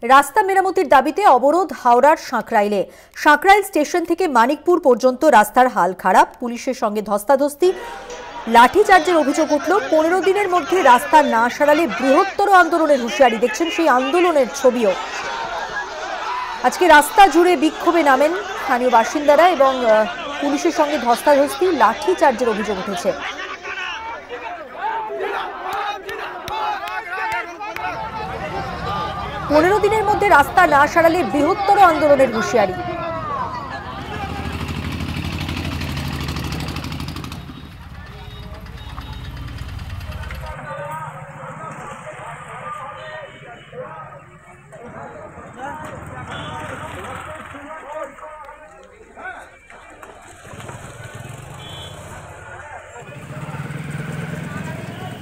রাস্তা মেরামতির দাবিতে অবরোধ হাওড়ার সাঁকরাইলে। সাঁকরাইল স্টেশন থেকে মানিকপুর পর্যন্ত রাস্তার হাল খারাপ, পুলিশের সঙ্গে ধস্তাধস্তি, লাঠিচার্জের অভিযোগ উঠল। 15 দিনের মধ্যে রাস্তা না সারালে বৃহত্তর আন্দোলনের হুঁশিয়ারি। দেখছেন সেই আন্দোলনের ছবিও। আজকে রাস্তা জুড়ে বিক্ষোভে নামেন স্থানীয় বাসিন্দারা এবং পুলিশের সঙ্গে ধস্তাধস্তি, লাঠিচার্জের অভিযোগ উঠেছে। পনেরো দিনের মধ্যে রাস্তা না সারালে বৃহত্তর আন্দোলনের হুঁশিয়ারি।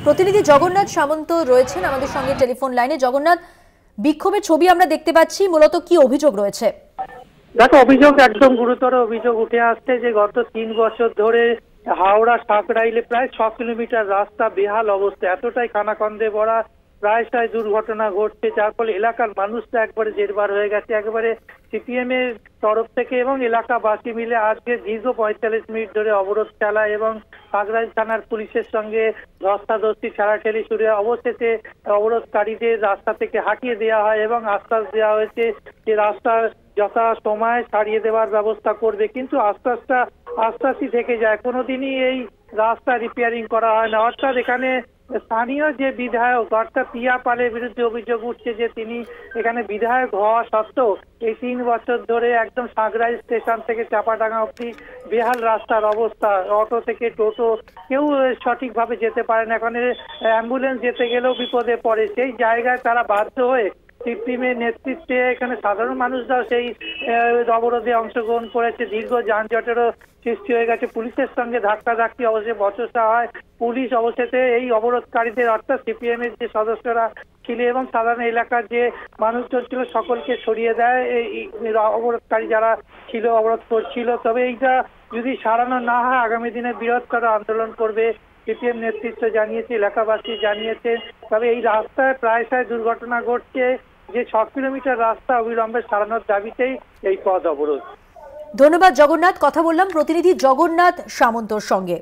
প্রতিনিধি জগন্নাথ সামন্ত রয়েছেন আমাদের সঙ্গে টেলিফোন লাইনে। জগন্নাথ, বিক্ষোভের ছবি আমরা দেখতে পাচ্ছি, মূলত কি অভিযোগ রয়েছে? দেখো, অভিযোগ একদম গুরুতর অভিযোগ উঠে আসছে যে গত 3 বছর ধরে হাওড়া সাঁকরাইলে প্রায় 6 কিলোমিটার রাস্তা বেহাল অবস্থা, এতটাই খানাখন্দে ভরা, প্রায় দুর্ঘটনা ঘটছে, যার ফলে এলাকার মানুষরা একবারে জেরবার হয়ে গেছে। একেবারে সিপিএম এর তরফ থেকে এবং এলাকাবাসী মিলে আজকে দীর্ঘ 45 মিনিট ধরে অবরোধ চালায় এবং সাঁকরাইল থানার পুলিশের সঙ্গে ধস্তাধস্তি, ঠেলাঠেলি শুরু। অবশেষে অবরোধকারীদের রাস্তা থেকে হাঁটিয়ে দেওয়া হয় এবং আশ্বাস দেওয়া হয়েছে যে রাস্তা যথা সময় ছাড়িয়ে দেওয়ার ব্যবস্থা করবে, কিন্তু আশ্বাসই থেকে যায়। কোনোদিনই এই রাস্তা রিপেয়ারিং করা হয় না। অর্থাৎ এখানে স্থানীয় যে বিধায়ক অর্থাৎ পিয়া পালের বিরুদ্ধে অভিযোগ উঠছে যে তিনি এখানে বিধায়ক হওয়া সত্ত্বেও এই 3 বছর ধরে একদম সাঁকরাইল স্টেশন থেকে চাপাডাঙ্গা অব্দি বেহাল রাস্তার অবস্থা। অটো থেকে টোটো কেউ সঠিকভাবে যেতে পারে না, এখানে অ্যাম্বুলেন্স যেতে গেলেও বিপদে পড়ে। সেই জায়গায় তারা বাধ্য হয়ে সিপিএমের নেতৃত্বে এখানে সাধারণ মানুষরাও সেই অবরোধে অংশগ্রহণ করেছে। দীর্ঘ যানজটেরও সৃষ্টি হয়ে গেছে। পুলিশের সঙ্গে ধাক্কাধাক্কি, অবশ্যই বচসা হয়। পুলিশ অবশেষে এই অবরোধকারীদের অর্থাৎ সিপিএম এর যে সদস্যরা ছিল এবং সাধারণ এলাকার যে মানুষজন ছিল সকলকে সরিয়ে দেয় এই অবরোধকারী যারা ছিল, অবরোধ করছিল। তবে এইটা যদি সারানো না হয় আগামী দিনে বৃহত্তর আন্দোলন করবে সিপিএম নেতৃত্ব জানিয়েছে, এলাকাবাসী জানিয়েছে। তবে এই রাস্তায় প্রায় দুর্ঘটনা ঘটছে, যে 6 কিলোমিটার রাস্তা অবিলম্বে সারানোর দাবিতেই এই পথ অবরোধ। ধন্যবাদ জগন্নাথ। কথা বললাম প্রতিনিধি জগন্নাথ সামন্তর সঙ্গে।